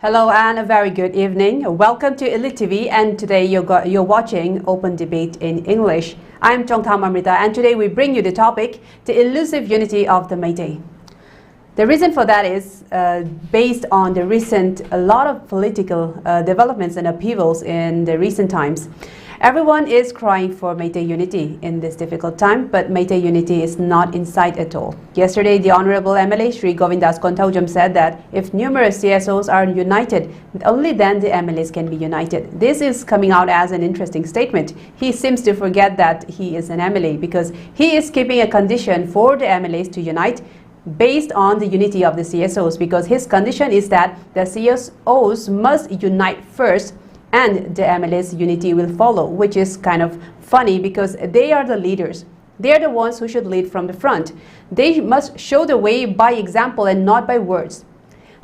Hello and a very good evening. Welcome to ELITETV, and today you're watching Open Debate in English. I'm Chongtham Amrita, and today we bring you the topic, the elusive unity of the MEITEI. The reason for that is based on the a lot of political developments and upheavals in the recent times. Everyone is crying for MEITEI unity in this difficult time, but MEITEI unity is not in sight at all. Yesterday, the Honorable MLA Shri Govindas Konthaujam said that if numerous CSOs are united, only then the MLAs can be united. This is coming out as an interesting statement. He seems to forget that he is an MLA because he is keeping a condition for the MLAs to unite based on the unity of the CSOs, because his condition is that the CSOs must unite first and the MLA's unity will follow, which is kind of funny because they are the leaders. They are the ones who should lead from the front. They must show the way by example and not by words.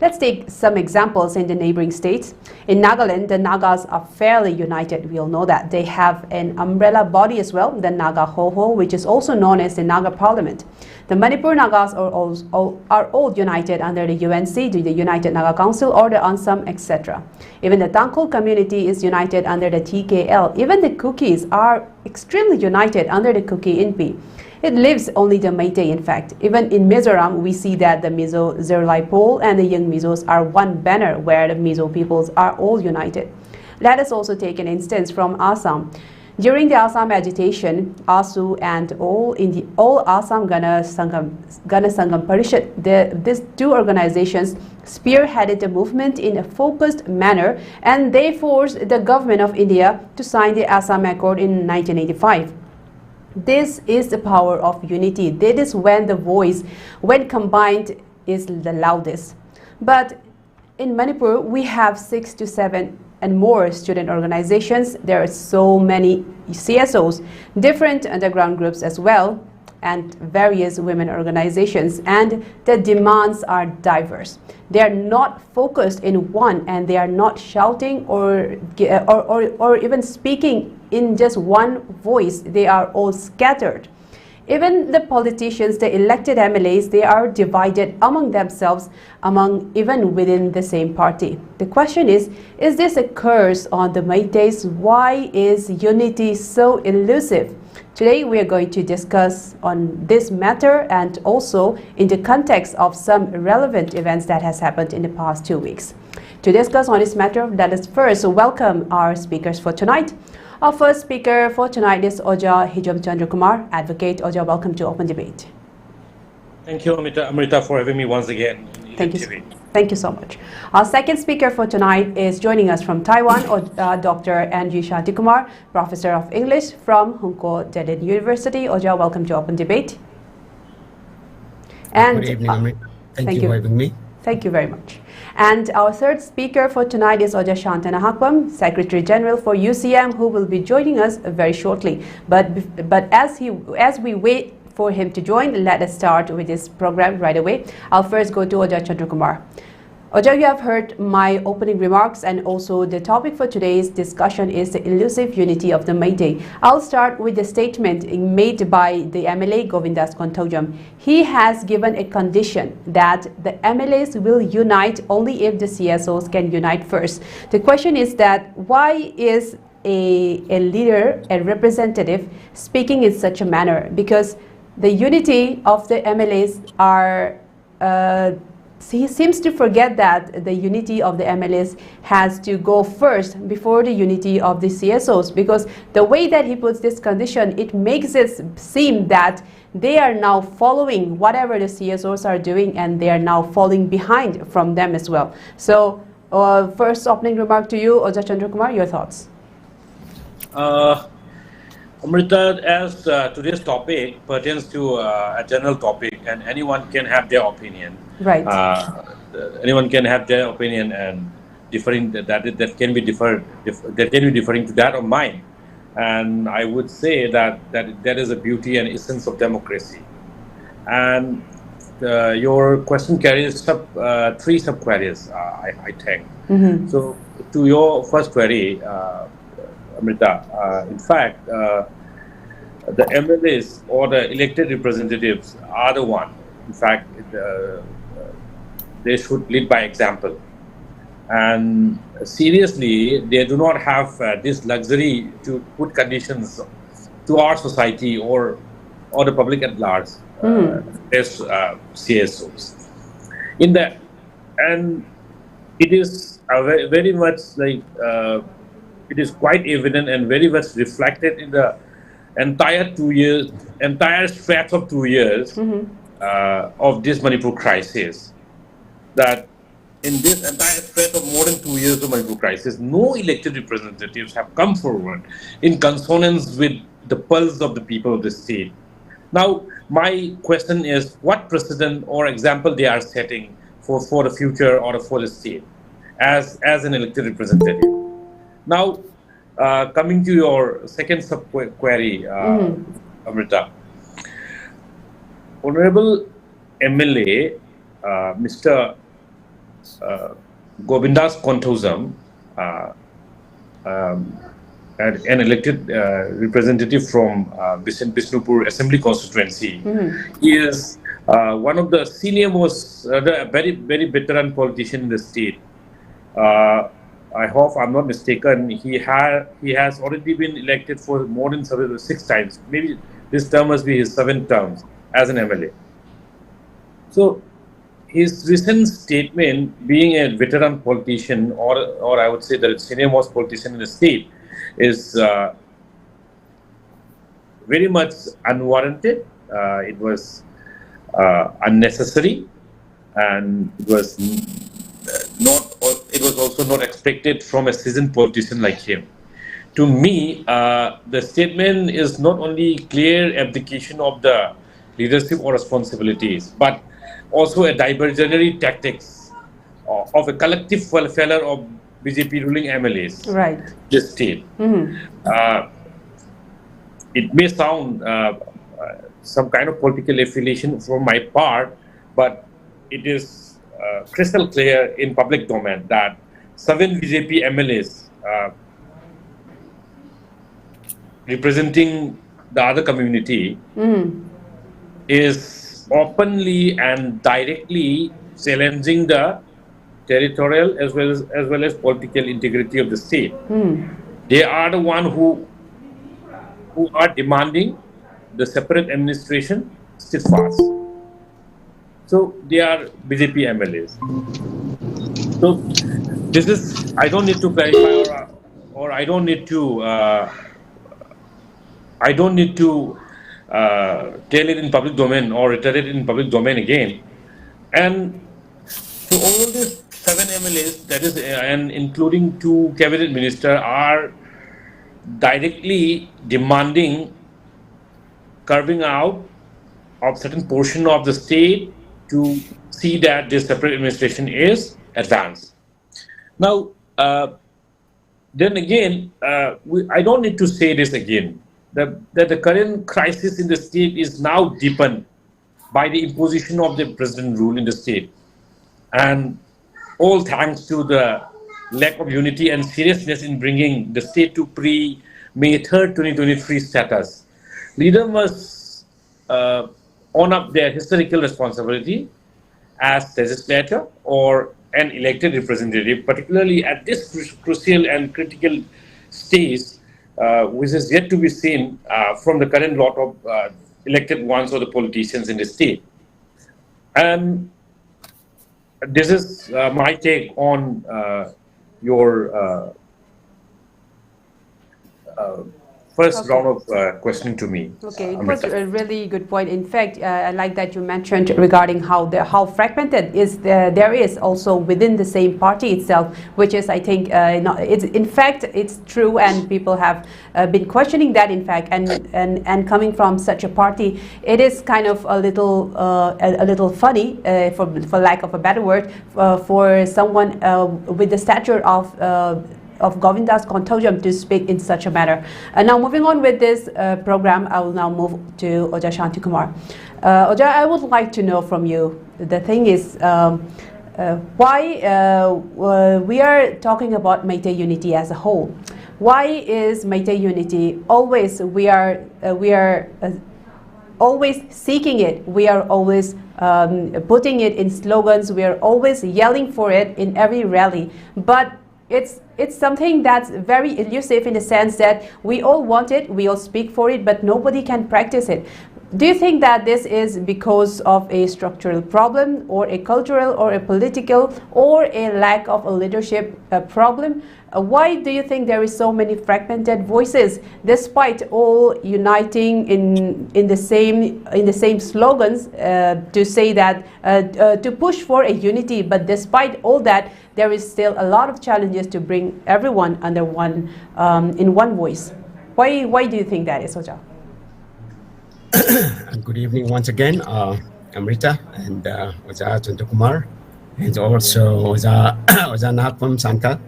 Let's take some examples in the neighboring states. In Nagaland, the Nagas are fairly united. We all know that. They have an umbrella body as well, the Naga Ho-Ho, which is also known as the Naga Parliament. The Manipur Nagas are all united under the UNC, the United Naga Council, or the Ansam, etc. Even the Tangkhul community is united under the TKL. Even the Kukis are extremely united under the Kuki Inpi. It leaves only the MEITEI, in fact. Even in Mizoram, we see that the Mizo Zerlai Pol and the Young Mizos are one banner where the Mizo peoples are all united. Let us also take an instance from Assam. During the Assam agitation, ASU and all Assam Gana Sangam Parishad, these two organizations spearheaded the movement in a focused manner, and they forced the government of India to sign the Assam Accord in 1985. This is the power of unity. That is when the voice, when combined, is the loudest. But in Manipur, we have 6 to 7 and more student organizations. There are so many CSOs, different underground groups as well, and various women organizations, and the demands are diverse. They are not focused in one, and they are not shouting or even speaking in just one voice. They are all scattered. Even the politicians, the elected MLAs, they are divided among themselves, even within the same party. The question is this a curse on the MEITEIs? Why is unity so elusive? Today we are going to discuss on this matter, and also in the context of some relevant events that has happened in the past 2 weeks. To discuss on this matter, let us first welcome our speakers for tonight. Our first speaker for tonight is Oja Hijam Chandrakumar, advocate. Oja, welcome to Open Debate. Thank you, Amrita, for having me once again. Thank you so much. Our second speaker for tonight is joining us from Taiwan, Dr. Shantikumar, Professor of English from Hongkuo, Delin University. Oja, welcome to Open Debate. And good evening, Amrita. Thank you for having me. Thank you very much. And our third speaker for tonight is Oja Shanta Nahakpam, Secretary General for UCM, who will be joining us very shortly. But as we wait for him to join, let us start with this program right away. I'll first go to Oja Chandrakumar. Oja, you have heard my opening remarks, and also the topic for today's discussion is the elusive unity of the MEITEI. I'll start with the statement made by the MLA Govindas Konthaujam. He has given a condition that the MLAs will unite only if the CSOs can unite first. The question is that why is a leader, a representative, speaking in such a manner? Because the unity of the MLAs are he seems to forget that the unity of the MLAs has to go first before the unity of the CSOs, because the way that he puts this condition, it makes it seem that they are now following whatever the CSOs are doing, and they are now falling behind from them as well. So first opening remark to you, Oja Chandrakumar, your thoughts. Amrita, as today's topic pertains to a general topic, and anyone can have their opinion. Right. Anyone can have their opinion, and differing that can be differing to that of mine. And I would say that is a beauty and essence of democracy. And your question carries three sub-queries, I think. Mm-hmm. So to your first query, Amrita, in fact, the MLAs or the elected representatives are the one. In fact, they should lead by example. And seriously, they do not have this luxury to put conditions to our society or the public at large as CSOs. In that, and it is very much like it is quite evident and very much reflected in the entire stretch of 2 years of this Manipur crisis. That in this entire stretch of more than 2 years of Manipur crisis, no elected representatives have come forward in consonance with the pulse of the people of the state. Now, my question is, what precedent or example they are setting for the future or for the state as an elected representative? Now, coming to your second sub-query, Amrita. Honorable MLA, Mr. Govindas Chongtham, an elected representative from Bishnupur Assembly constituency, is one of the senior most, very veteran politician in the state. I hope I'm not mistaken. He has already been elected for more than 6 times. Maybe this term must be his 7th term as an MLA. So his recent statement, being a veteran politician, or I would say the senior most politician in the state, is very much unwarranted. It was unnecessary, and it was also not expected from a seasoned politician like him. To me, the statement is not only clear abdication of the leadership or responsibilities, but also a diversionary tactics of a collective failure of BJP ruling MLAs. Right. This state. It may sound some kind of political affiliation from my part, but it is crystal clear in public domain that 7 BJP MLAs representing the other community is openly and directly challenging the territorial as well as political integrity of the state. They are the one who are demanding the separate administration steadfast. So they are BJP MLAs. So this is, I don't need to clarify or I don't need to tell it in public domain or reiterate it in public domain again. And so all these 7 MLAs, that is, and including 2 cabinet ministers, are directly demanding carving out of certain portion of the state to see that this separate administration is advanced. Now, then again, I don't need to say this again, that the current crisis in the state is now deepened by the imposition of the president rule in the state. And all thanks to the lack of unity and seriousness in bringing the state to pre-May 3rd, 2023 status. Leader must own up their historical responsibility as legislator or an elected representative, particularly at this crucial and critical stage, which is yet to be seen from the current lot of elected ones or the politicians in the state. And this is my take on your first round of questioning to me. Okay, it was a really good point. In fact, I like that you mentioned regarding how fragmented there is also within the same party itself, which is, I think, in fact, it's true, and people have been questioning that, in fact, and coming from such a party, it is kind of a little funny, for lack of a better word, for someone with the stature of Govindas Chongtham to speak in such a manner. Now, moving on with this program, I will now move to Oja Shantikumar. Oja, I would like to know from you, the thing is, why we are talking about MEITEI unity as a whole. Why is MEITEI unity always, we are always seeking it. We are always putting it in slogans. We are always yelling for it in every rally. But it's something that's very elusive in the sense that we all want it, we all speak for it, but nobody can practice it. Do you think that this is because of a structural problem, or a cultural, or a political, or a lack of a leadership problem? Why do you think there is so many fragmented voices, despite all uniting in the same slogans to say that to push for a unity? But despite all that, there is still a lot of challenges to bring everyone under one in one voice. Why do you think that is, Hoja? Good evening once again, Amrita and Hijam Chandrakumar, and also Shanta Nahakpam.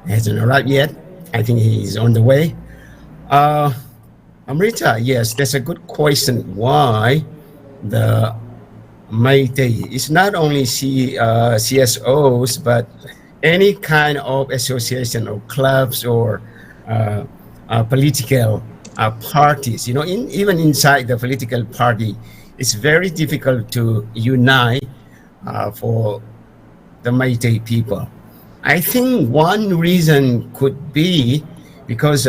Hasn't arrived yet. I think he's on the way. Amrita, yes, that's a good question. Why the MEITEI is not only CSOs, but any kind of association or clubs or political parties. You know, even inside the political party, it's very difficult to unite for the MEITEI people. I think one reason could be because,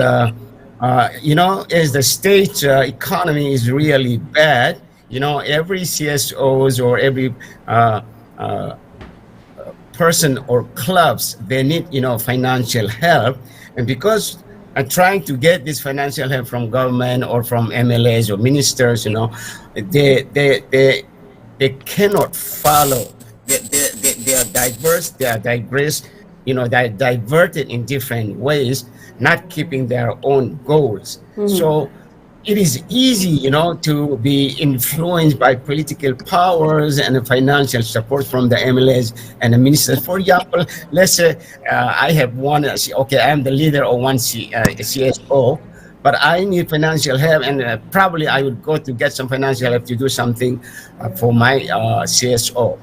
you know, as the state economy is really bad, you know, every CSOs or every person or clubs, they need, you know, financial help. And because trying to get this financial help from government or from MLAs or ministers, you know, they cannot follow. They are diverse, they are digress, you know, they're diverted in different ways, not keeping their own goals. Mm-hmm. So it is easy, you know, to be influenced by political powers and financial support from the MLAs and the ministers. For example, let's say I have one, okay, I'm the leader of one CSO, but I need financial help, and probably I would go to get some financial help to do something for my CSO,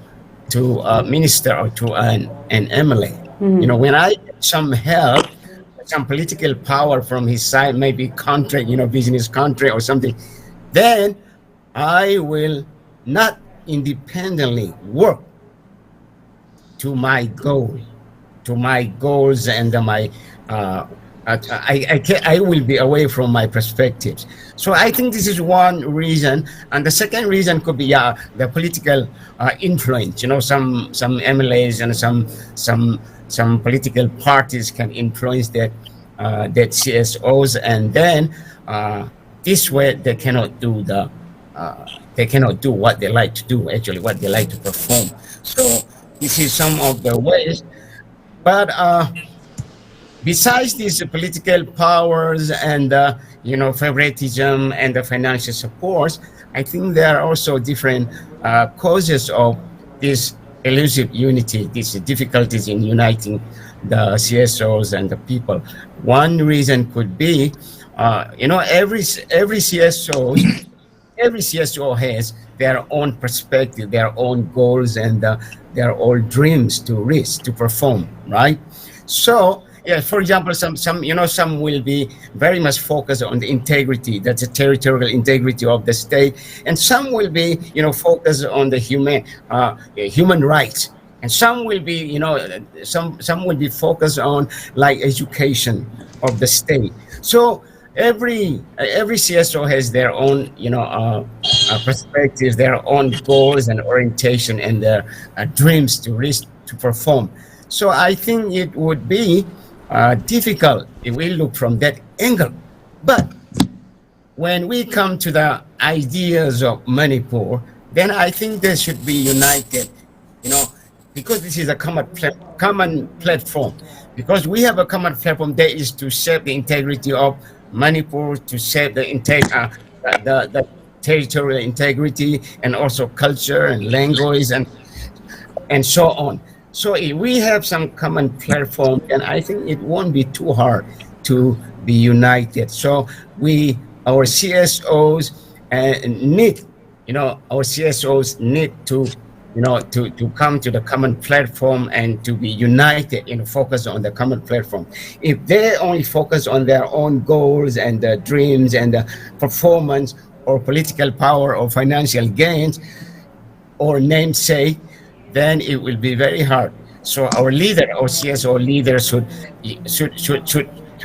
to a minister or to an MLA. Mm-hmm. You know, when I get some help, some political power from his side, maybe contract, you know, business contract or something, then I will not independently work to my goal, to my goals, and my I will be away from my perspectives. So I think this is one reason, and the second reason could be the political influence. You know, some MLAs and some political parties can influence that CSOs, and then this way they cannot do what they like to do, actually what they like to perform. So this is some of the ways. But besides these political powers and you know, favoritism and the financial supports, I think there are also different causes of this elusive unity, these difficulties in uniting the CSOs and the people. One reason could be, you know, every CSO has their own perspective, their own goals, and their own dreams to reach, to perform, right? So, yeah, for example, some will be very much focused on the integrity, that's the territorial integrity of the state, and some will be, you know, focused on the human rights, and some will be, you know, some will be focused on like education of the state. So every CSO has their own, you know, perspectives, their own goals and orientation, and their dreams to reach, to perform. So I think it would be difficult if we look from that angle. But when we come to the ideas of Manipur, then I think they should be united, you know, because this is a common platform. Because we have a common platform that is to save the integrity of Manipur, to save the territorial integrity, and also culture and language and so on. So if we have some common platform, then I think it won't be too hard to be united. So our CSOs need, you know, our CSOs need to, you know, to come to the common platform and to be united, you know, focus on the common platform. If they only focus on their own goals and their dreams and the performance, or political power or financial gains or namesake, then it will be very hard. So our leader, our CSO leader should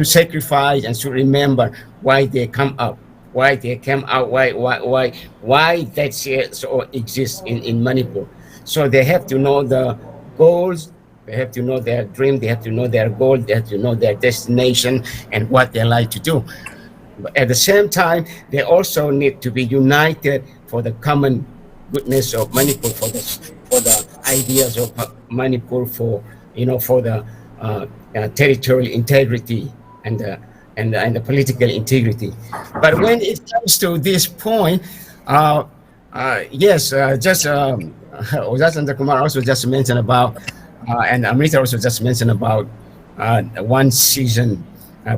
sacrifice and should remember why they come up, why they came out, why that CSO exists in Manipur. So they have to know the goals, they have to know their dream, they have to know their goal, they have to know their destination and what they like to do. But at the same time, they also need to be united for the common goodness of Manipur, for the ideas of Manipur, for the territorial integrity and the political integrity. But when it comes to this point, yes, Hijam Chandrakumar also just mentioned about, and Amrita also just mentioned about one seasoned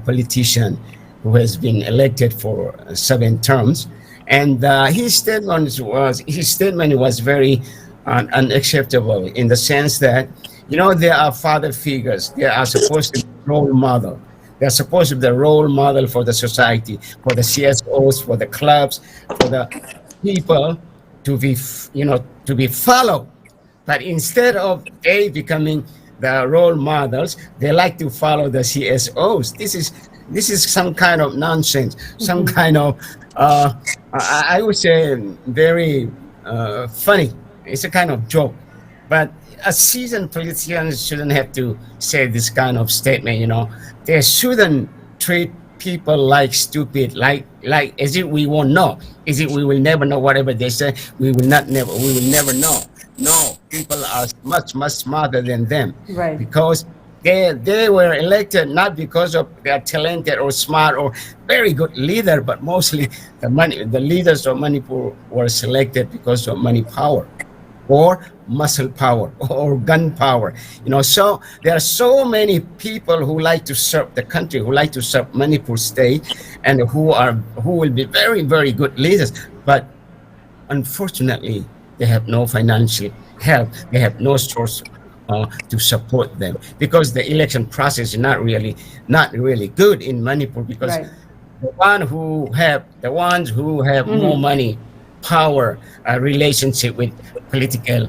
politician who has been elected for 7 terms, and his statement was very unacceptable in the sense that there are father figures. They are supposed to be role model. They are supposed to be the role model for the society, for the CSOs, for the clubs, for the people to be followed. But instead of they becoming the role models, they like to follow the CSOs. This is some kind of nonsense, some kind of, I would say, very funny. It's a kind of joke. But a seasoned politician shouldn't have to say this kind of statement, They shouldn't treat people like stupid, like as if we won't know, as if we will never know whatever they say. We will never know. No, people are much smarter than them. Right. Because they were elected not because of their talented or smart or very good leader, but mostly the leaders of Manipur were selected because of money power or muscle power or gun power. So there are so many people who like to serve the country, who like to serve Manipur state, and who will be very, very good leaders. But unfortunately, they have no financial help. They have no source to support them, because the election process is not really good in Manipur, because Right. the ones who have more money, power, relationship with political,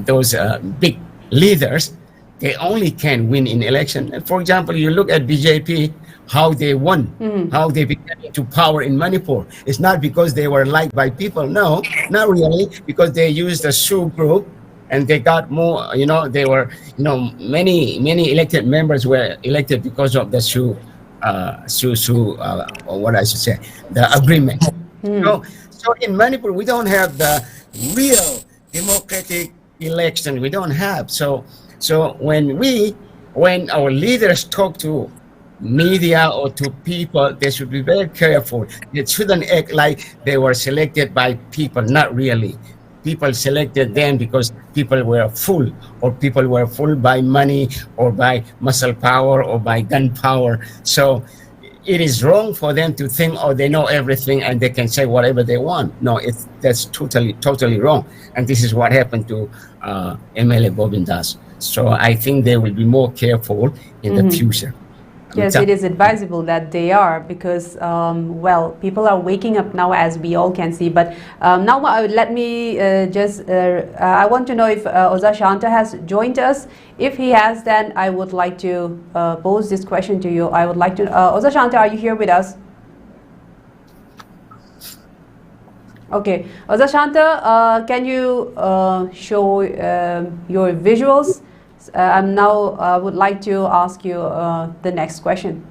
those big leaders, they only can win in election. And for example, you look at BJP, how they won, how they became into power in Manipur. It's not because they were liked by people. No, not really, because they used the Sioux group and they got more, they were, many elected members were elected because of the Sioux, or what I should say, the agreement. So in Manipur, we don't have the real democratic election. We don't have. So when our leaders talk to media or to people, they should be very careful. They shouldn't act like they were selected by people. Not really. People selected them because people were full, or people were full by money or by muscle power or by gun power. So it is wrong for them to think, oh, they know everything and they can say whatever they want. No, that's totally wrong. And this is what happened to MLA Bobindas. So I think they will be more careful in the future. Yes, it is advisable that they are, because, well, people are waking up now, as we all can see. But now let me I want to know if Oza Shanta has joined us. If he has, then I would like to pose this question to you. I would like to, Oza Shanta, are you here with us? Okay, Oza Shanta, can you show your visuals? Now I would like to ask you the next question.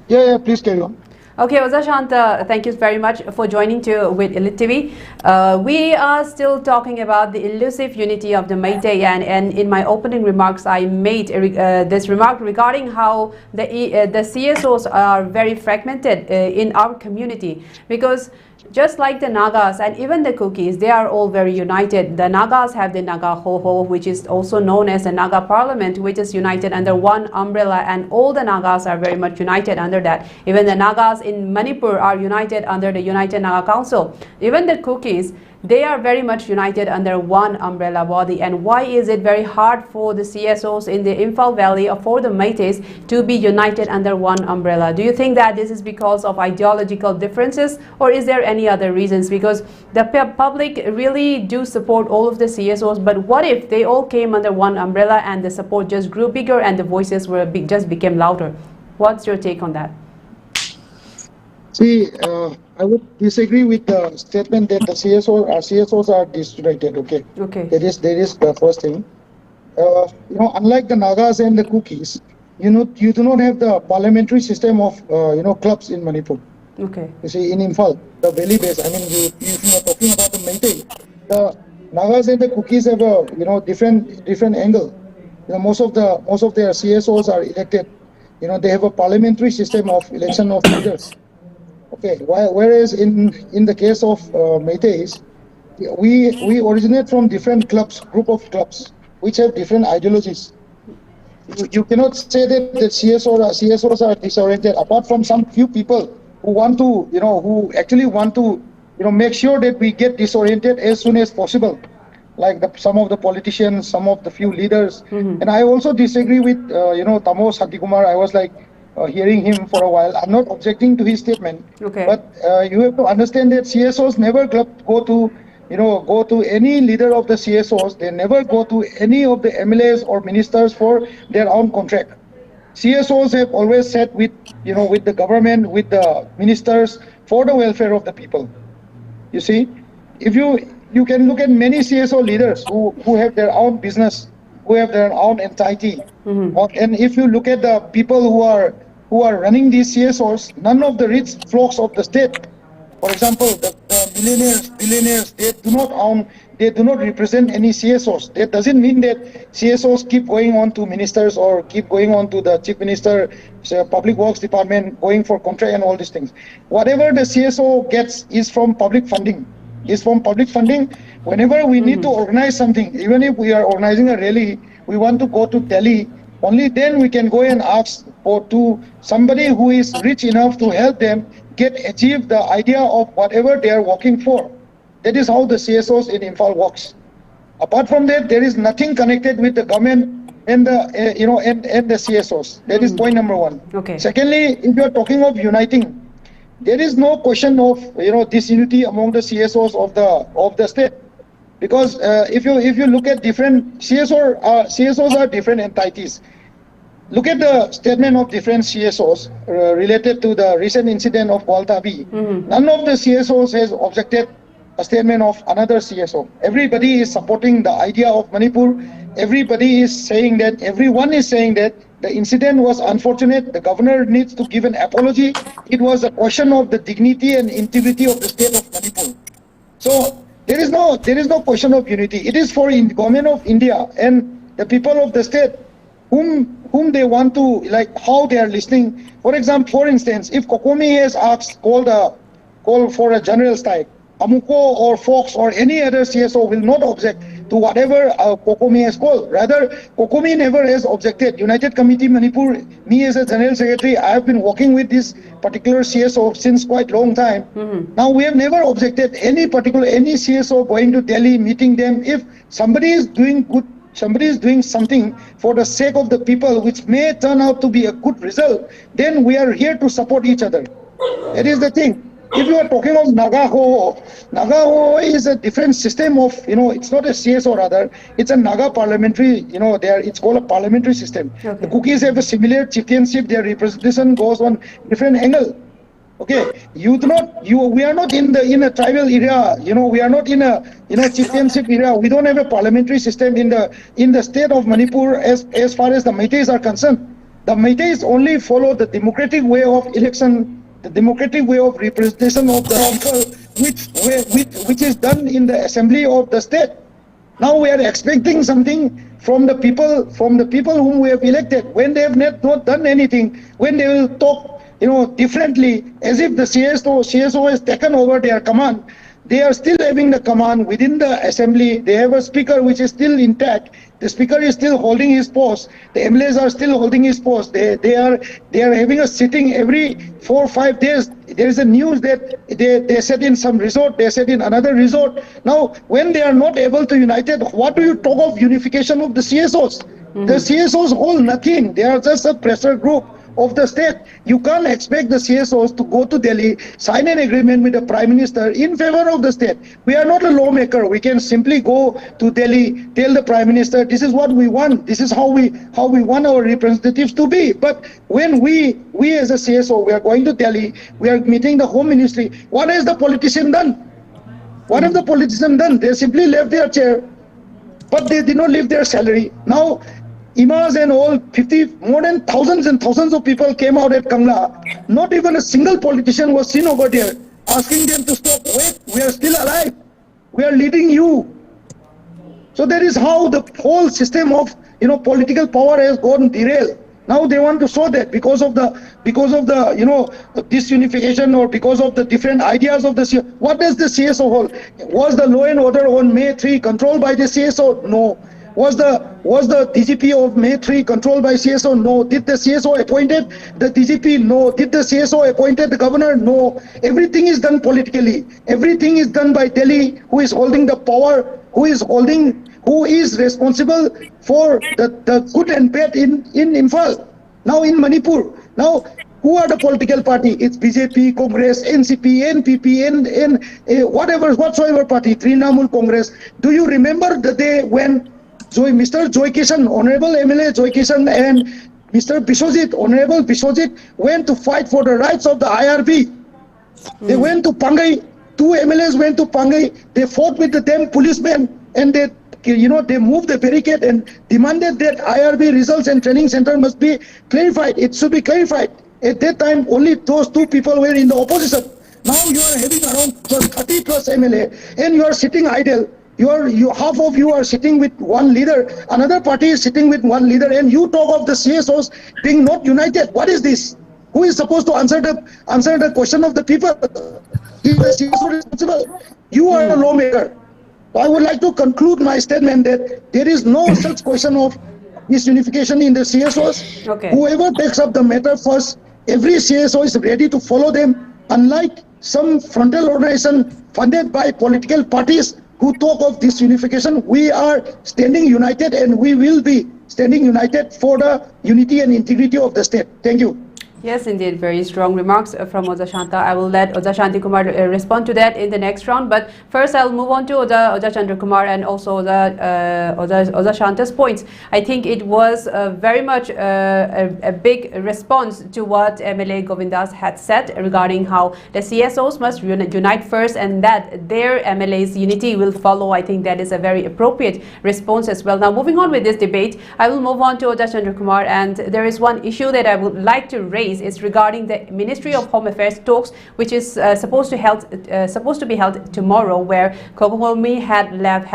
Yeah, please carry on. Okay, Oza Shanta, thank you very much for joining with ELITETV. We are still talking about the elusive unity of the MEITEI, and in my opening remarks, I made this remark regarding how the CSOs are very fragmented in our community, because just like the Nagas and even the Kukis, they are all very united. The Nagas have the Naga Ho-Ho, which is also known as the Naga Parliament, which is united under one umbrella, and all the Nagas are very much united under that. Even the Nagas in Manipur are united under the United Naga Council. Even the Kukis, they are very much united under one umbrella body. And why is it very hard for the CSOs in the Imphal Valley or for the Meiteis to be united under one umbrella? Do you think that this is because of ideological differences, or is there any other reasons? Because the public really do support all of the CSOs, but what if they all came under one umbrella and the support just grew bigger and the voices were just became louder? What's your take on that? See, I would disagree with the statement that the CSOs are disunited. Okay. Okay. That is the first thing. Unlike the Nagas and the Kukis, you do not have the parliamentary system of clubs in Manipur. Okay. You see, in Imphal, the valley base. I mean, if you are talking about the Meitei, the Nagas and the Kukis have a different angle. Most of their CSOs are elected. They have a parliamentary system of election of leaders. Okay. Whereas in the case of Meiteis, we originate from different group of clubs, which have different ideologies. You cannot say that the CSOs are disoriented, apart from some few people who want to, who actually want to, make sure that we get disoriented as soon as possible, like some of the politicians, some of the few leaders. Mm-hmm. And I also disagree with, Tamo Shantikumar. I was like hearing him for a while. I'm not objecting to his statement, okay. But you have to understand that CSOs never go to any leader of the CSOs. They never go to any of the MLAs or ministers for their own contract. CSOs have always sat with the government, with the ministers for the welfare of the people. You see, if you can look at many CSO leaders who have their own business, who have their own entity. Mm-hmm. And if you look at the people who are running these CSOs, none of the rich flocks of the state, for example, the billionaires, they do not represent any CSOs. That doesn't mean that CSOs keep going on to ministers or keep going on to the chief minister, public works department, going for contract and all these things. Whatever the CSO gets is from public funding. Whenever we need to organize something, even if we are organizing a rally, we want to go to Delhi, only then we can go and ask to somebody who is rich enough to help them achieve the idea of whatever they are working for. That is how the CSOs in Imphal works. Apart from that, there is nothing connected with the government and the and the CSOs. That is point number one. Okay. Secondly, if you are talking of uniting, there is no question of disunity among the CSOs of the state, because if you look at different CSOs are different entities. Look at the statement of different CSOs related to the recent incident of Waltabi. Mm-hmm. None of the CSOs has objected a statement of another CSO. Everybody is supporting the idea of Manipur. Everyone is saying that the incident was unfortunate. The governor needs to give an apology. It was a question of the dignity and integrity of the state of Manipur. So there is no question of unity. It is for government of India and the people of the state whom they want to, like, how they are listening. For instance, if Kokomi has call for a general strike, Hongkuo or Fox or any other CSO will not object to whatever Kokomi has called. Rather, Kokomi never has objected. United Committee Manipur, me as a General Secretary, I have been working with this particular CSO since quite long time. Mm-hmm. Now, we have never objected any CSO going to Delhi, meeting them. If somebody is doing something for the sake of the people, which may turn out to be a good result, then we are here to support each other. That is the thing. If you are talking of Naga is a different system of, it's not a CSO rather, it's a Naga parliamentary, it's called a parliamentary system. Okay. The Kukis have a similar chieftainship, their representation goes on different angle. Okay, we are not in a tribal area, we are not in a, chieftainship area. We don't have a parliamentary system in the state of Manipur as far as the Meiteis are concerned. The Meiteis only follow the democratic way of election, the democratic way of representation of the people, which is done in the assembly of the state. Now we are expecting something from the people whom we have elected. When they have not done anything, when they will talk differently, as if the CSO has taken over their command. They are still having the command within the assembly. They have a speaker which is still intact. The speaker is still holding his post. The MLAs are still holding his post. They are having a sitting every 4 or 5 days. there is a news that they set in some resort, they set in another resort. Now, when they are not able to unite it, what do you talk of unification of the CSOs? The CSOs hold nothing. They are just a pressure group of the state. You can't expect the CSOs to go to Delhi, sign an agreement with the Prime Minister in favor of the state. We are not a lawmaker. We can simply go to Delhi, tell the Prime Minister, this is what we want. This is how we want our representatives to be. But when we as a CSO, we are going to Delhi, we are meeting the Home Ministry, what has the politician done? What have the politicians done? They simply left their chair, but they did not leave their salary. Now, Imas and all, more than thousands and thousands of people came out at Kangla. Not even a single politician was seen over there, asking them to stop. Wait, we are still alive. We are leading you. So that is how the whole system of political power has gone derailed. Now they want to show that because of the disunification, or because of the different ideas of the CSO. What does the CSO hold? Was the law and order on May 3 controlled by the CSO? No. Was the DGP of May 3 controlled by CSO? No. Did the CSO appointed the DGP? No. Did the CSO appointed the governor? No. Everything is done politically. Everything is done by Delhi, who is holding the power, who is responsible for the good and bad in Imphal. Now in Manipur. Now, who are the political party? It's BJP, Congress, NCP, NPP, and whatsoever party, Trinamool Congress. Do you remember the day when Mr. Joy Kishan, Honorable MLA Joy Kishan, and Mr. Biswajit, Honorable Biswajit, went to fight for the rights of the IRB? They went to Pangai. 2 MLAs went to Pangai. They fought with the damn policemen, and they moved the barricade and demanded that IRB results and training center must be clarified. It should be clarified. At that time, only those 2 people were in the opposition. Now you are having around 30 plus MLA, and you are sitting idle. Half of you are sitting with one leader, another party is sitting with one leader, and you talk of the CSOs being not united. What is this? Who is supposed to answer the question of the people? Is the CSO responsible? You are a lawmaker. I would like to conclude my statement that there is no such question of misunification in the CSOs. Okay. Whoever takes up the matter first, every CSO is ready to follow them. Unlike some frontal organization funded by political parties who talk of disunification, we are standing united, and we will be standing united for the unity and integrity of the state. Thank you. Yes, indeed, very strong remarks from Oja Shanta. I will let Oja Shantikumar respond to that in the next round. But first, I'll move on to Oja Chandrakumar and also Oja Shanta's points. I think it was very much a big response to what MLA Govindas had said regarding how the CSOs must unite first, and that their MLA's unity will follow. I think that is a very appropriate response as well. Now, moving on with this debate, I will move on to Oja Chandrakumar, and there is one issue that I would like to raise. Is regarding the Ministry of Home Affairs talks, which is supposed to be held tomorrow, where Kokomi have left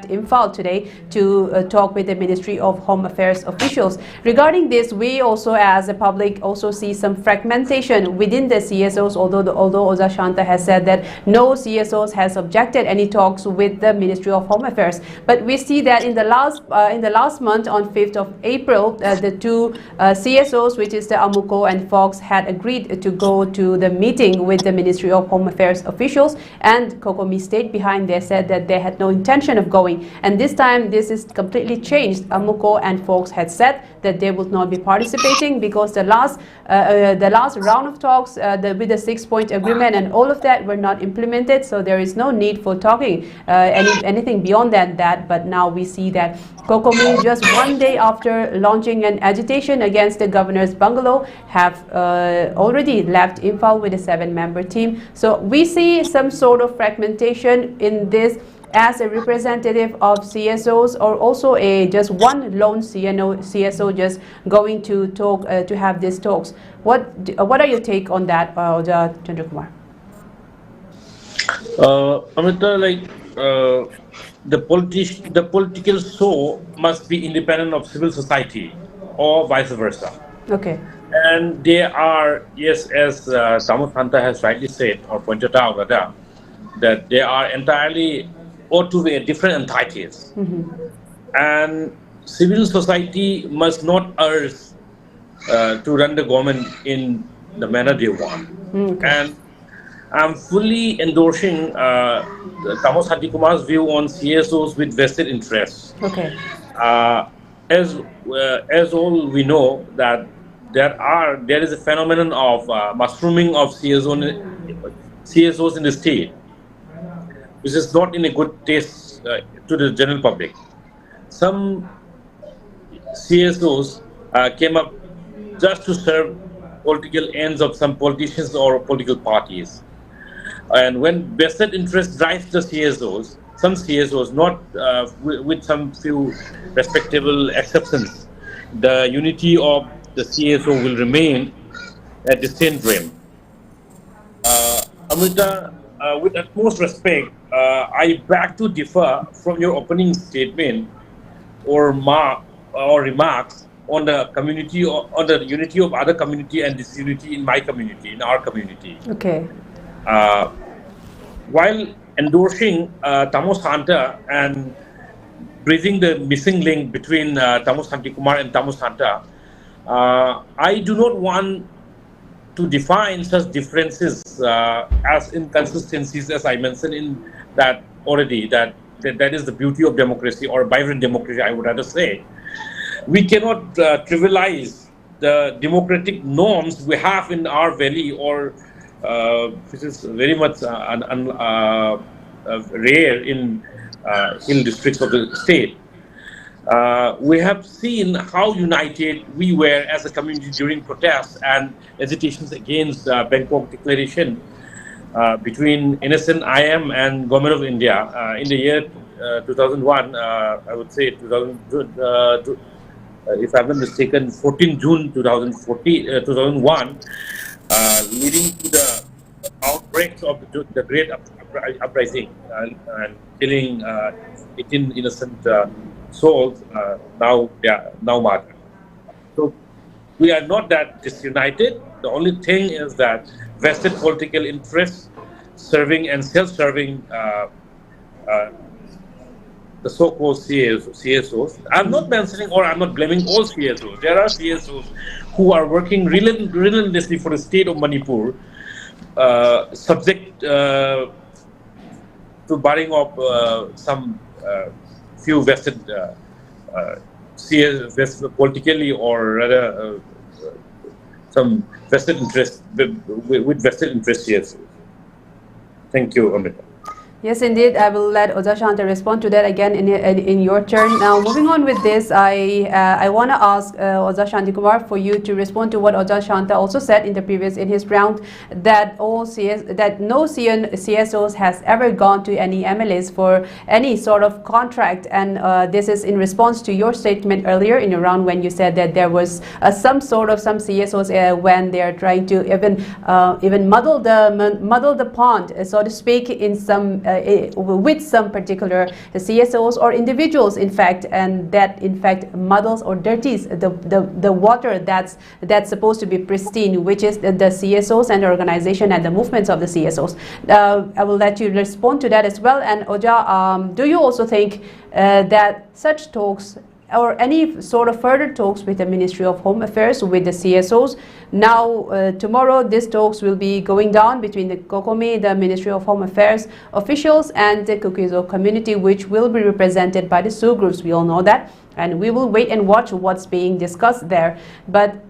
Imphal today to talk with the Ministry of Home Affairs officials. Regarding this, we also, as a public, also see some fragmentation within the CSOs. Although Oja Shanta has said that no CSOs has objected any talks with the Ministry of Home Affairs, but we see that in the last month, on 5th of April, the 2 CSOs, which is the Amuko and Fox, had agreed to go to the meeting with the Ministry of Home Affairs officials, and Kokomi stayed behind. They said that they had no intention of going, and this time this is completely changed. Amuko and Fox had said that they would not be participating because the last round of talks with the 6-point agreement and all of that were not implemented, so there is no need for talking anything beyond that. But now we see that Kokomi, just one day after launching an agitation against the governor's bungalow, have already left Imphal with a 7-member team. So we see some sort of fragmentation in this, as a representative of CSOs, or also just one lone CSO just going to talk to have these talks. What are your take on that, Oja Chandrakumar? Amrita, the political show must be independent of civil society, or vice versa. Okay. And they are, yes, as Samu Shanta has rightly said or pointed out, that they are entirely or to be different entities. And civil society must not urge to run the government in the manner they want. Okay. And I'm fully endorsing Tamos Shantikumar's view on CSOs with vested interests. Okay. As all we know that there is a phenomenon of mushrooming of CSOs in the state, which is not in a good taste to the general public. Some CSOs came up just to serve political ends of some politicians or political parties. And when vested interest drives the CSOs, some CSOs, not with some few respectable exceptions, the unity of the CSO will remain at the same frame. Amrita, with utmost respect, I beg to differ from your opening statement or remarks on the community, or on the unity of other community and disunity in my community, in our community. Okay. While endorsing Tamos Shanta and bridging the missing link between Tamos Shantikumar and Tamos Shanta, I do not want to define such differences as inconsistencies, as I mentioned in that already, that is the beauty of democracy, or vibrant democracy, I would rather say. We cannot trivialize the democratic norms we have in our valley, or which is very much rare in hill districts of the state. We have seen how united we were as a community during protests and agitations against Bangkok Declaration between NSNIM and Government of India in the year 2001. I would say 2000. If I'm not mistaken, 14 June 2001, leading to the outbreaks of the Great Uprising and killing 18 innocent souls. Now martyred. So we are not that disunited. The only thing is that vested political interests, serving and self-serving the so-called CSOs. I'm not mentioning, or I'm not blaming all CSOs. There are CSOs who are working relentlessly for the state of Manipur, subject to barring of some few vested politically, or rather some vested interest with vested interest CSOs. Thank you, Amrita. Yes, indeed. I will let Oja Shanta respond to that again in your turn. Now, moving on with this, I want to ask Oja Shantikumar for you to respond to what Oja Shanta also said in his round, that no CSOs has ever gone to any MLAs for any sort of contract, and this is in response to your statement earlier in your round when you said that there was some CSOs when they are trying to even muddle the pond, so to speak, in some. With some particular CSOs or individuals, in fact, and that in fact muddles or dirties the water that's supposed to be pristine, which is the CSOs and the organization and the movements of the CSOs. I will let you respond to that as well. And Oja, do you also think that such talks or any sort of further talks with the Ministry of Home Affairs, with the CSOs? Now, tomorrow, these talks will be going down between the Kokomi, the Ministry of Home Affairs officials, and the Kukizo community, which will be represented by the Sioux groups. We all know that, and we will wait and watch what's being discussed there. But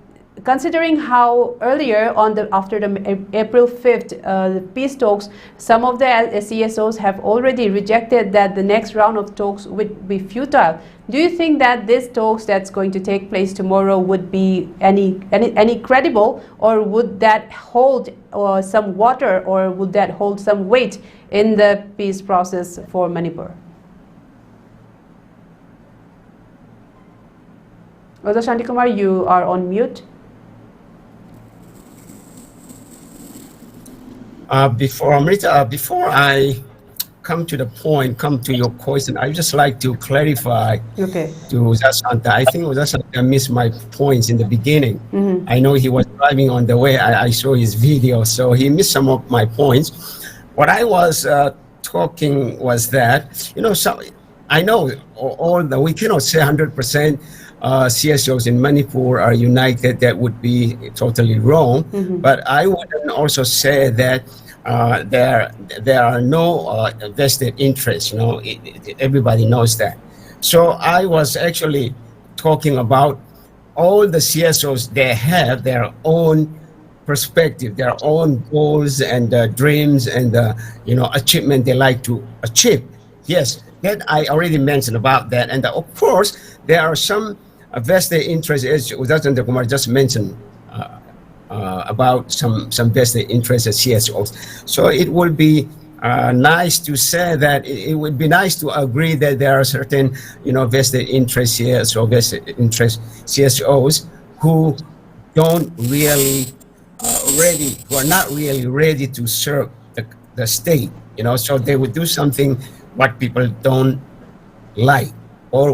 considering how earlier after the April 5th peace talks, some of the CSOs have already rejected that the next round of talks would be futile. Do you think that these talks that's going to take place tomorrow would be any credible, or would that hold some water, or would that hold some weight in the peace process for Manipur? Oja Shantikumar, you are on mute. Before I come to your question, I just like to clarify to Oja Shanta. I think Oja Shanta missed my points in the beginning. Mm-hmm. I know he was driving on the way. I saw his video, so he missed some of my points. What I was talking was that, so I know we cannot say 100% CSOs in Manipur are united, that would be totally wrong. But I wouldn't also say that there are no vested interests. You know, everybody knows that. So I was actually talking about all the CSOs. They have their own perspective, their own goals and dreams and achievement they like to achieve. Yes, that I already mentioned about that. And of course, there are some vested interests, as Chandrakumar just mentioned, about some vested interests at CSOs. So it would be nice to say that it would be nice to agree that there are certain, vested interests here, so vested interest CSOs who don't really who are not really ready to serve the state, so they would do something what people don't like, or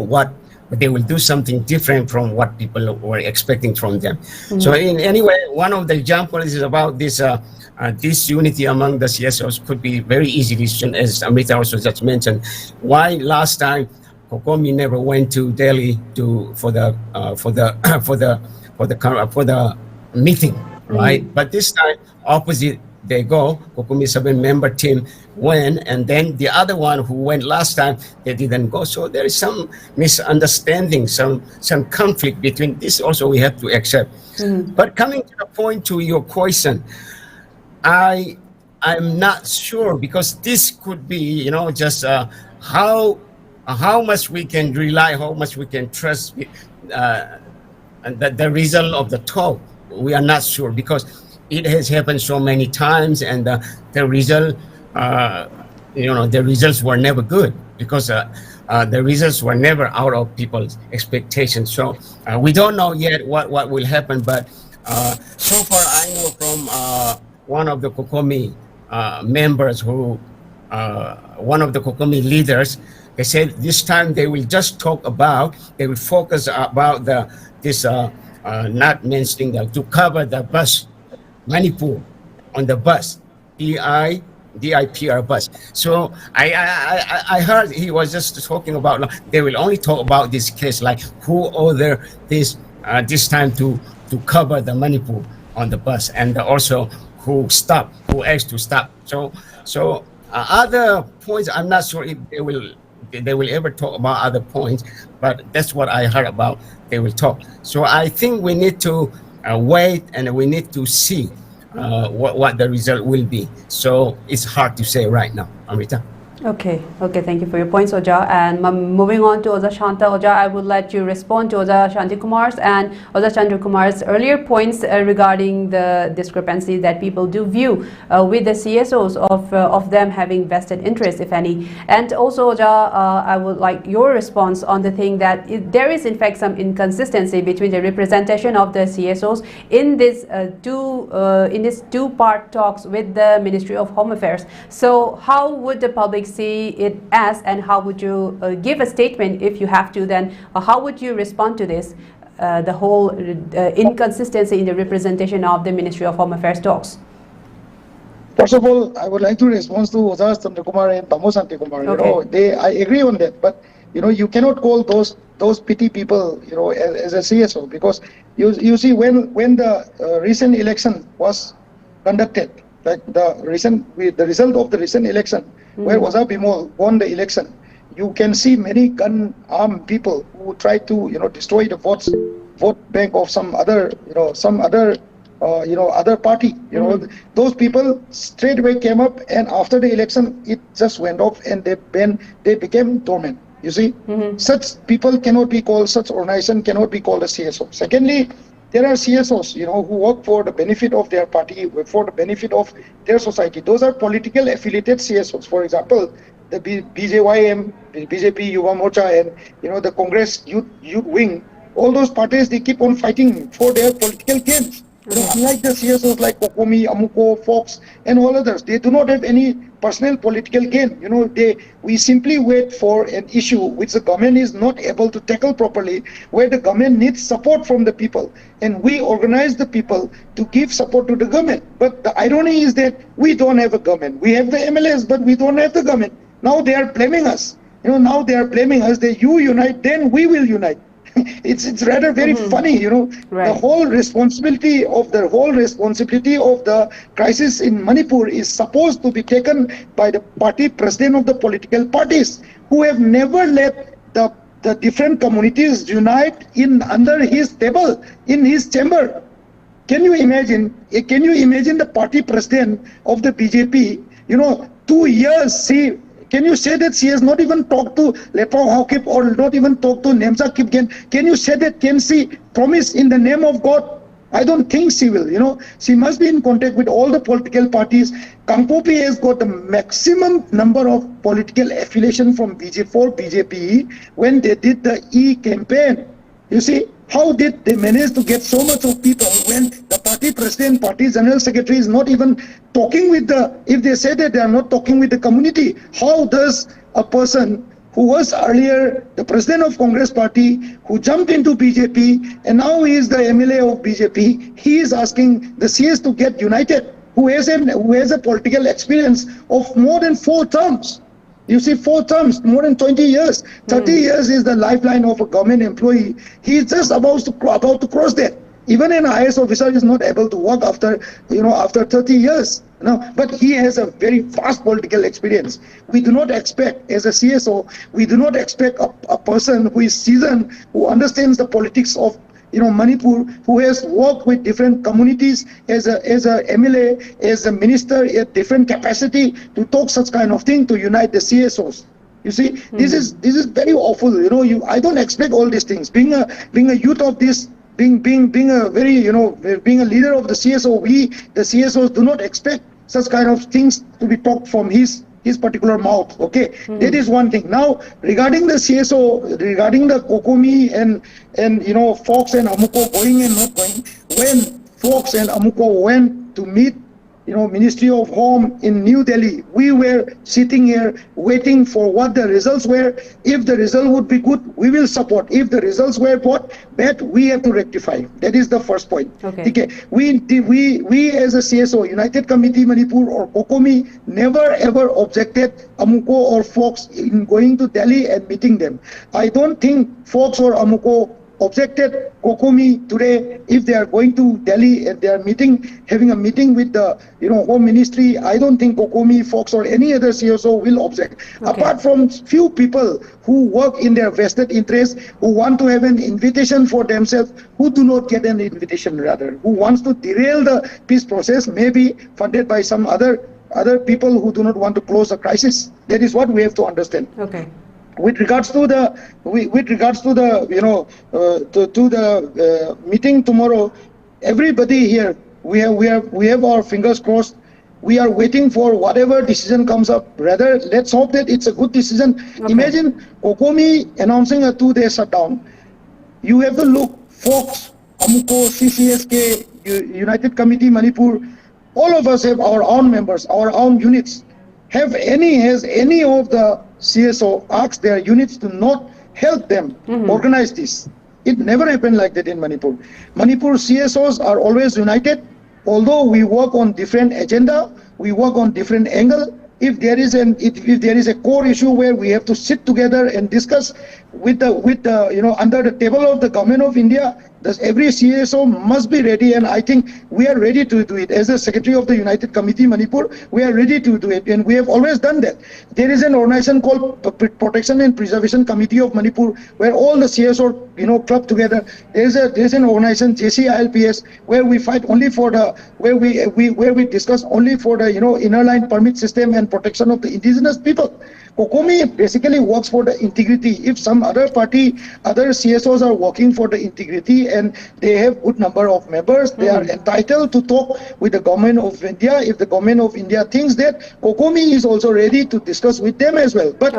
they will do something different from what people were expecting from them. So anyway, one of the examples is about this unity among the CSOs could be very easily shown, as Amrita also just mentioned. Why last time Kokomi never went to Delhi for the meeting, right? But this time, opposite, they go. Kokomi 7-member team went, and then the other one who went last time, they didn't go. So there is some misunderstanding, some conflict between this. Also, we have to accept. But coming to the point to your question, I'm not sure, because this could be, just how much we can rely, how much we can trust the result of the talk. We are not sure, because it has happened so many times, and the result, the results were never good, because the results were never out of people's expectations. So we don't know yet what will happen, but so far I know from one of the Kokomi members one of the Kokomi leaders, they said this time they will just they will focus about this not mentioning to cover the bus, Manipur, on the bus, DIPR bus. So I heard he was just talking about, they will only talk about this case, like who ordered this time to cover the Manipur on the bus, and also who asked to stop. So other points, I'm not sure if they will ever talk about other points, but that's what I heard about. They will talk. So I think we need to wait, and we need to see what the result will be. So it's hard to say right now, Amrita. Okay, thank you for your points, Oja. And moving on to Oja Shanta. Oja, I would let you respond to Oja Shantikumar and Oja Chandrakumar's earlier points regarding the discrepancy that people do view with the CSOs of them having vested interest, if any. And also, Oja, I would like your response on the thing that there is in fact some inconsistency between the representation of the CSOs in this two-part talks with the Ministry of Home Affairs. So how would the public see it as, and how would you give a statement if you have to, then how would you respond to this, the whole inconsistency in the representation of the Ministry of Home Affairs talks? First of all, I would like to respond to Oja Chandrakumar and Tamo Shantikumar. Okay. I agree on that, but you cannot call those petty people as a CSO, because you see when the recent election was conducted, like the result of the recent election, where Oja Bimol won the election, you can see many gun-armed people who try to destroy the vote bank of some other other party. Those people straight away came up, and after the election it just went off, and they became dormant. You see, such people cannot be called, such organization cannot be called a CSO. Secondly, there are CSOs, who work for the benefit of their party, for the benefit of their society. Those are political affiliated CSOs. For example, the BJYM, the BJP, Yuva Morcha, and the Congress youth wing. All those parties, they keep on fighting for their political gains. Unlike the CSOs like Kokomi, Amuko, Fox, and all others, they do not have any personal political gain. We simply wait for an issue which the government is not able to tackle properly, where the government needs support from the people, and we organize the people to give support to the government. But the irony is that we don't have a government. We have the MLS, but we don't have the government. Now they are blaming us. Now they are blaming us that you unite, then we will unite. It's rather very funny, you know. Right. The whole responsibility of the crisis in Manipur is supposed to be taken by the party president of the political parties, who have never let the different communities unite in under his table, in his chamber. Can you imagine? Can you imagine the party president of the BJP? You know, 2 years can you say that she has not even talked to Lepao Haokip or not even talked to Nemsa Kipgen? Can you say that? Can she promise in the name of God? I don't think she will, you know. She must be in contact with all the political parties. Kangpopi has got the maximum number of political affiliation from BJP when they did the E-campaign. You see, how did they manage to get so much of people when the party president, party general secretary is not even talking with if they say that they are not talking with the community, how does a person who was earlier the president of Congress party, who jumped into BJP, and now he is the MLA of BJP, he is asking the CS to get united, who has a political experience of more than 4 terms. You see, 4 terms, more than 20 years. 30 years is the lifeline of a government employee. He is just about to cross that. Even an IS officer is not able to work after 30 years. You know, but he has a very vast political experience. We do not expect, as a CSO, we do not expect a person who is seasoned, who understands the politics of Manipur, who has worked with different communities as a MLA, as a minister, at different capacity, to talk such kind of thing, to unite the CSOs. You see, this is very awful. You know, I don't expect all these things. Being a youth of this, being a very being a leader of the CSO, we the CSOs do not expect such kind of things to be talked from his particular mouth. Okay, that is one thing. Now, regarding the CSO, regarding the Kokomi and Fox and Amuko going and not going, when Fox and Amuko went to meet Ministry of Home in New Delhi, we were sitting here waiting for what the results were. If the result would be good, we will support. If the results were bad, we have to rectify. That is the first point. Okay. We as a CSO, United Committee Manipur or Kokomi, never ever objected Amuko or Fox in going to Delhi and meeting them. I don't think Fox or Amuko objected Kokomi today if they are going to Delhi and they are having a meeting with the Home Ministry. I don't think Kokomi, Fox or any other CSO will object. Okay. Apart from few people who work in their vested interest, who want to have an invitation for themselves, who do not get an invitation, rather, who wants to derail the peace process, maybe funded by some other people who do not want to close the crisis. That is what we have to understand. Okay. With regards to the meeting tomorrow, everybody here, we have our fingers crossed. We are waiting for whatever decision comes up. Rather, let's hope that it's a good decision. Okay. Imagine Kokomi announcing a 2-day shutdown. You have to look, Fox, Amuko, CCSK, United Committee Manipur, all of us have our own members, our own units. Has any of the CSO asked their units to not help them organize this? It never happened like that in Manipur. Manipur CSOs are always united. Although we work on different agenda, we work on different angle. If there is a core issue where we have to sit together and discuss with under the table of the government of India, every CSO must be ready, and I think we are ready to do it. As the Secretary of the United Committee Manipur, we are ready to do it, and we have always done that. There is an organization called Protection and Preservation Committee of Manipur, where all the CSO club together. There is an organization JCILPS where we fight only for where we discuss only for the inner line permit system and protection of the indigenous people. Kokomi basically works for the integrity. If some other CSOs are working for the integrity and they have good number of members, they are entitled to talk with the government of India. If the government of India thinks that, Kokomi is also ready to discuss with them as well. But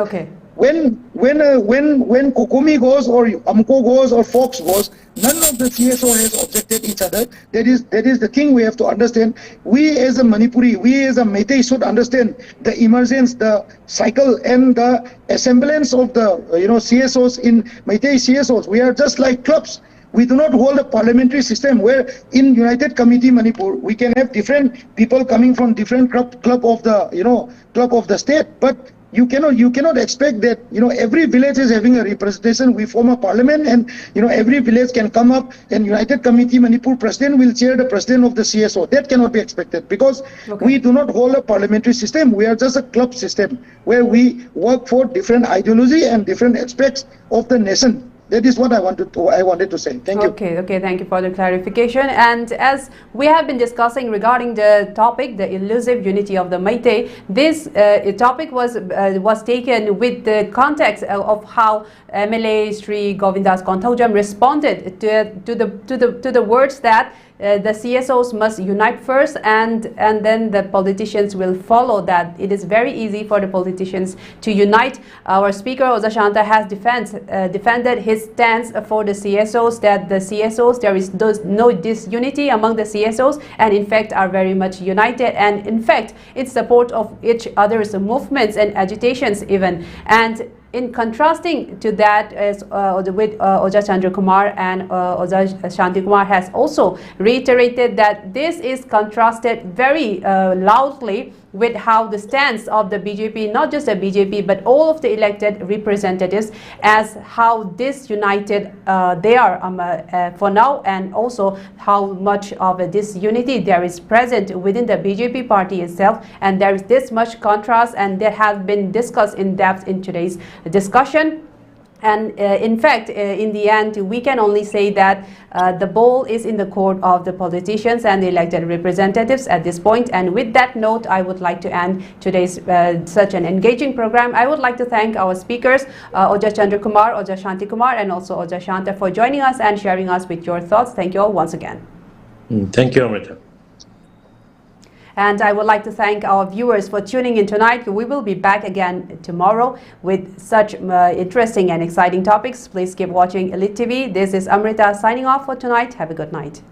when Kokomi goes or Amuko goes or Fox goes, none of the CSO has objected each other. That is the thing we have to understand. We as a Manipuri, we as a MEITEI should understand the emergence, the cycle and the assemblance of the CSOs in MEITEI CSOs. We are just like clubs. We do not hold a parliamentary system where in United Committee Manipur we can have different people coming from different club of the state, but you cannot expect that every village is having a representation. We form a parliament, and every village can come up, and United Committee Manipur president will chair the president of the CSO. That cannot be expected, because we do not hold a parliamentary system. We are just a club system where we work for different ideology and different aspects of the nation. That is what I wanted to say. Thank you. Okay, thank you for the clarification. And as we have been discussing regarding the topic, the elusive unity of the Meitei, this topic was taken with the context of how MLA Sri Govindas Konthaujam responded to the words that the CSOs must unite first, and then the politicians will follow that. It is very easy for the politicians to unite. Our speaker, Oja Shanta, has defended his stance for the CSOs, that the CSOs, there is no disunity among the CSOs, and in fact are very much united, and in fact in support of each other's movements and agitations even. And in contrasting to that, as with Oja Chandrakumar and Oja Shantikumar has also reiterated that this is contrasted very loudly with how the stance of the BJP, not just the BJP, but all of the elected representatives, as how disunited they are for now, and also how much of a disunity there is present within the BJP party itself. And there is this much contrast, and that have been discussed in depth in today's discussion. And in fact, in the end, we can only say that the ball is in the court of the politicians and the elected representatives at this point. And with that note, I would like to end today's such an engaging program. I would like to thank our speakers, Oja Chandrakumar, Oja Shantikumar, and also Oja Shanta, for joining us and sharing us with your thoughts. Thank you all once again. Thank you, Amrita. And I would like to thank our viewers for tuning in tonight. We will be back again tomorrow with such interesting and exciting topics. Please keep watching Elite TV. This is Amrita signing off for tonight. Have a good night.